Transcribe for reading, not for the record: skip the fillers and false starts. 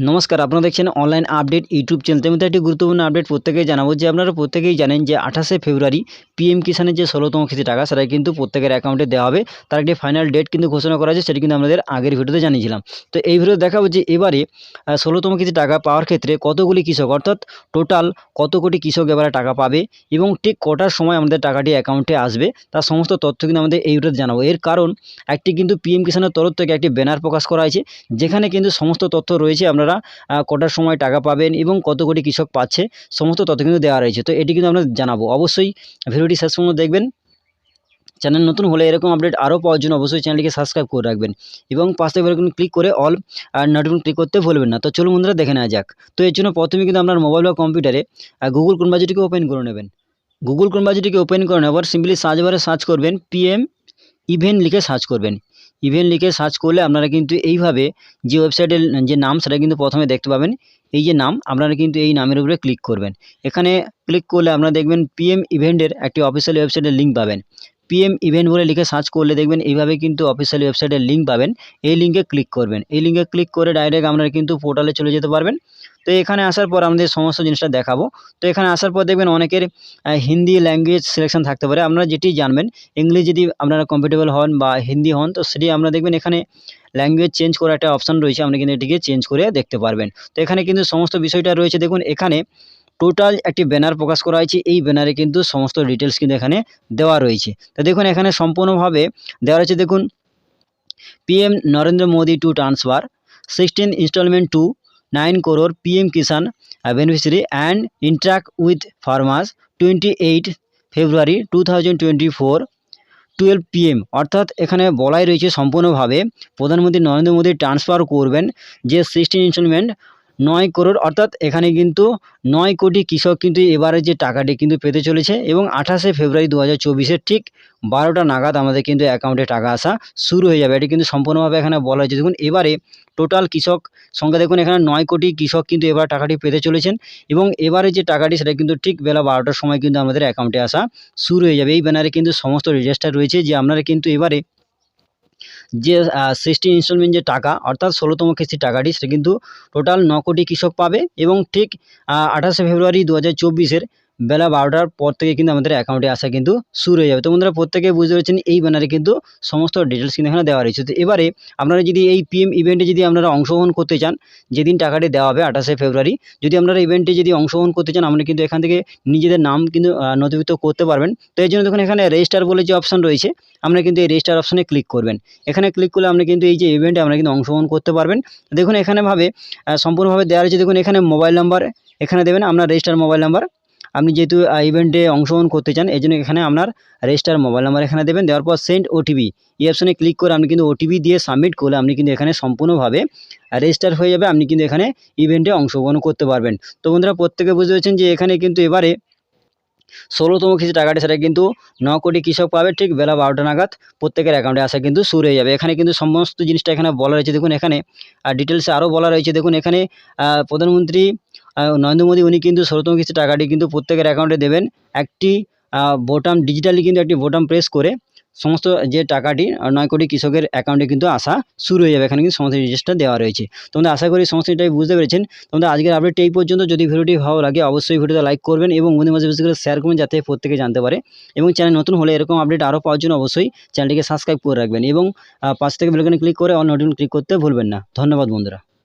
নমস্কার, আপনারা দেখছেন অনলাইন আপডেট ইউটিউব চ্যানেল। তেমনি একটি গুরুত্বপূর্ণ আপডেট প্রত্যেকেই জানাবো যে আপনারা প্রত্যেকেই জানেন যে 28শে ফেব্রুয়ারি পিএম কিষাণের যে 16তম কিস্তি টাকা সেটা কিন্তু প্রত্যেকের অ্যাকাউন্টে দেওয়া হবে। তার একটি ফাইনাল ডেট কিন্তু ঘোষণা করা হয়েছে, সেটি কিন্তু আমাদের আগের ভিডিওতে জানিয়েছিলাম। তো এই ভিডিওতে দেখাবো যে এবারে 16তম কিস্তি টাকা পাওয়ার ক্ষেত্রে কতগুলি কৃষক, অর্থাৎ টোটাল কত কোটি কৃষক এবারে টাকা পাবে এবং ঠিক কটার সময় আমাদের টাকাটি অ্যাকাউন্টে আসবে, তার সমস্ত তথ্য কিন্তু আমাদের এই ভিডিওতে জানাবো। এর কারণ একটি কিন্তু পিএম কিষাণের তরফ থেকে একটি ব্যানার প্রকাশ করা হয়েছে, যেখানে কিন্তু সমস্ত তথ্য রয়েছে। আপনারা কটার সময় টাকা পাবেন এবং কত কোটি কৃষক পাচ্ছে, সমস্ত তথ্য কিন্তু দেওয়া রয়েছে। তো এটি কিন্তু আমরা জানাবো। অবশ্যই ভিডিওটি শেষ পর্যন্ত দেখবেন। চ্যানেল নতুন হলে এরকম আপডেট আরও পাওয়ার জন্য অবশ্যই চ্যানেলটিকে সাবস্ক্রাইব করে রাখবেন এবং পাশে বেল আইকন ক্লিক করে অল আর নোটিফিকেশন ক্লিক করতে ভুলবেন না। তো চলুন বন্ধুরা দেখে নেওয়া যাক। তো এর জন্য প্রথমে কিন্তু আপনার মোবাইল বা কম্পিউটারে গুগল ক্রোম ব্রাউজারটিকে ওপেন করে নেবেন। গুগল ক্রোম ব্রাউজারটিকে ওপেন করে নেওয়ার সিম্পলি সার্চ বারে সার্চ করবেন পিএম ইভেন্ট লিখে সার্চ করবেন। ইভেন্ট লিখে সার্চ করলে আপনারা কিন্তু এইভাবে যে ওয়েবসাইটের যে নাম সেটা কিন্তু প্রথমে দেখতে পাবেন। এই যে নাম, আপনারা কিন্তু এই নামের উপরে ক্লিক করবেন। এখানে ক্লিক করলে আপনারা দেখবেন পিএম ইভেন্টের একটি অফিসিয়াল ওয়েবসাইটের লিঙ্ক পাবেন। পিএম ইভেন্ট বলে লিখে সার্চ করলে দেখবেন এইভাবে কিন্তু অফিসিয়াল ওয়েবসাইটের লিঙ্ক পাবেন। এই লিঙ্কে ক্লিক করবেন। এই লিঙ্কে ক্লিক করে ডাইরেক্ট আপনারা কিন্তু পোর্টালে চলে যেতে পারবেন। তো এখানে আসার পর আমাদের সমস্ত জিনিসটা দেখাবো। তো এখানে আসার পর দেখবেন অনেকের হিন্দি ল্যাঙ্গুয়েজ সিলেকশন থাকতে পারে। আপনারা যেটি জানবেন, ইংলিশ যদি আপনারা কমফর্টেবল হন বা হিন্দি হন, তো সেটি আপনারা দেখবেন এখানে ল্যাঙ্গুয়েজ চেঞ্জ করার একটা অপশান রয়েছে। আপনি কিন্তু এটিকে চেঞ্জ করে দেখতে পারবেন। তো এখানে কিন্তু সমস্ত বিষয়টা রয়েছে। দেখুন এখানে টোটাল একটি ব্যানার প্রকাশ করা হয়েছে। এই ব্যানারে কিন্তু সমস্ত ডিটেলস কিন্তু এখানে দেওয়া রয়েছে। তো দেখুন এখানে সম্পূর্ণভাবে দেওয়া রয়েছে। দেখুন PM Narendra Modi to transfer 16 installment to 9 crore PM Kisan beneficiary and interact with farmers 28 February 2024 12 PM। অর্থাৎ এখানে বলাই রয়েছে সম্পূর্ণভাবে প্রধানমন্ত্রী নরেন্দ্র মোদী ট্রান্সফার করবেন যে 16 ইনস্টলমেন্ট 9 crore, অর্থাৎ এখানে কিন্তু 9 কোটি কৃষক কিন্তু এবারে যে টাকাটি কিন্তু পেতে চলেছে এবং 28শে ফেব্রুয়ারি 2024 ঠিক 12টা নাগাদ আমাদের কিন্তু অ্যাকাউন্টে টাকা আসা শুরু হয়ে যাবে। এটি কিন্তু সম্পূর্ণভাবে এখানে বলা হয়েছে। দেখুন এবারে টোটাল কৃষক সংখ্যা দেখুন এখানে 9 কোটি কৃষক কিন্তু এবার টাকাটি পেতে চলেছেন এবং এবারে যে টাকাটি সেটা কিন্তু ঠিক বেলা 12টার সময় কিন্তু আমাদের অ্যাকাউন্টে আসা শুরু হয়ে যাবে। এই ব্যানারে কিন্তু সমস্ত ডিটেইলসটা রয়েছে যে আপনারা কিন্তু এবারে যে 16 ইনস্টলমেন্ট যে টাকা, অর্থাৎ 16তম কিস্তির টাকাটি সেটা কিন্তু টোটাল 9 কোটি কৃষক পাবে এবং ঠিক 28শে ফেব্রুয়ারি 2024 বেলা 12টার পর থেকে কিন্তু আমাদের অ্যাকাউন্টে আসা কিন্তু শুরু হয়ে যাবে। তো বন্ধুরা প্রত্যেকে বুঝতে পেরেছেন এই ব্যানারে কিন্তু সমস্ত ডিটেলস কিন্তু এখানে দেওয়া রয়েছে। তো এবারে আপনারা যদি এই পিএম ইভেন্টে যদি আপনারা অংশগ্রহণ করতে চান, যেদিন টাকাটি দেওয়া হবে 28শে ফেব্রুয়ারি, যদি আপনারা ইভেন্টে যদি অংশগ্রহণ করতে চান, আপনারা কিন্তু এখান থেকে নিজেদের নাম কিন্তু নথিভুক্ত করতে পারবেন। তো এই জন্য দেখুন এখানে রেজিস্টার বলে যে অপশান রয়েছে, আপনারা কিন্তু এই রেজিস্টার অপশানে ক্লিক করবেন। এখানে ক্লিক করলে আপনি কিন্তু এই যে ইভেন্টে আপনারা কিন্তু অংশগ্রহণ করতে পারবেন। দেখুন এখানে সম্পূর্ণভাবে দেওয়া রয়েছে। দেখুন এখানে মোবাইল নাম্বার এখানে দেবেন, আপনার রেজিস্টার মোবাইল নাম্বার। আপনি যেহেতু ইভেন্টে অংশগ্রহণ করতে চান, এই জন্য এখানে আপনার রেজিস্টার মোবাইল নাম্বার এখানে দেবেন। দেওয়ার পর সেন্ড ওটিপি এই অপশানে ক্লিক করে আপনি কিন্তু ওটিপি দিয়ে সাবমিট করলে আপনি কিন্তু এখানে সম্পূর্ণভাবে রেজিস্টার হয়ে যাবে। আপনি কিন্তু এখানে ইভেন্টে অংশগ্রহণ করতে পারবেন। তো বন্ধুরা প্রত্যেকে বুঝতে পেরেছেন যে এখানে কিন্তু এবারে 16তম কিস্তি টাকাটি সেটা কিন্তু 9 কোটি কৃষক পাবে ঠিক বেলা 12টা নাগাদ প্রত্যেকের অ্যাকাউন্টে আসা কিন্তু শুরু হয়ে যাবে। এখানে কিন্তু সমস্ত জিনিসটা এখানে বলা রয়েছে। দেখুন এখানে ডিটেলসে আরও বলা রয়েছে। দেখুন এখানে প্রধানমন্ত্রী নরেন্দ্র মোদী উনি কিন্তু 16তম কিস্তি টাকাটি কিন্তু প্রত্যেকের অ্যাকাউন্টে দেবেন। একটি বোতাম ডিজিটালি কিন্তু একটি বোতাম প্রেস করে সমস্ত যে টাকাটি 9 কোটি কৃষকের অ্যাকাউন্টে কিন্তু আসা শুরু হয়ে যাবে। এখানে কিন্তু সমস্ত ডিটেলসটা দেওয়া রয়েছে। তোমরা আশা করি সমস্ত এটাই বুঝতে পেরেছেন। তোমরা আজকের আপডেটটি এই পর্যন্ত। যদি ভিডিওটি ভালো লাগে অবশ্যই ভিডিওটা লাইক করবেন এবং বন্ধুদের মাঝে বেশি করে শেয়ার করবেন যাতে প্রত্যেকে জানতে পারে এবং চ্যানেল নতুন হলে এরকম আপডেট আরও পাওয়ার জন্য অবশ্যই চ্যানেলটিকে সাবস্ক্রাইব করে রাখবেন এবং পাশ থেকে বেল আইকনে ক্লিক করে অল নোটিফিকেশন ক্লিক করতে ভুলবেন না। ধন্যবাদ বন্ধুরা।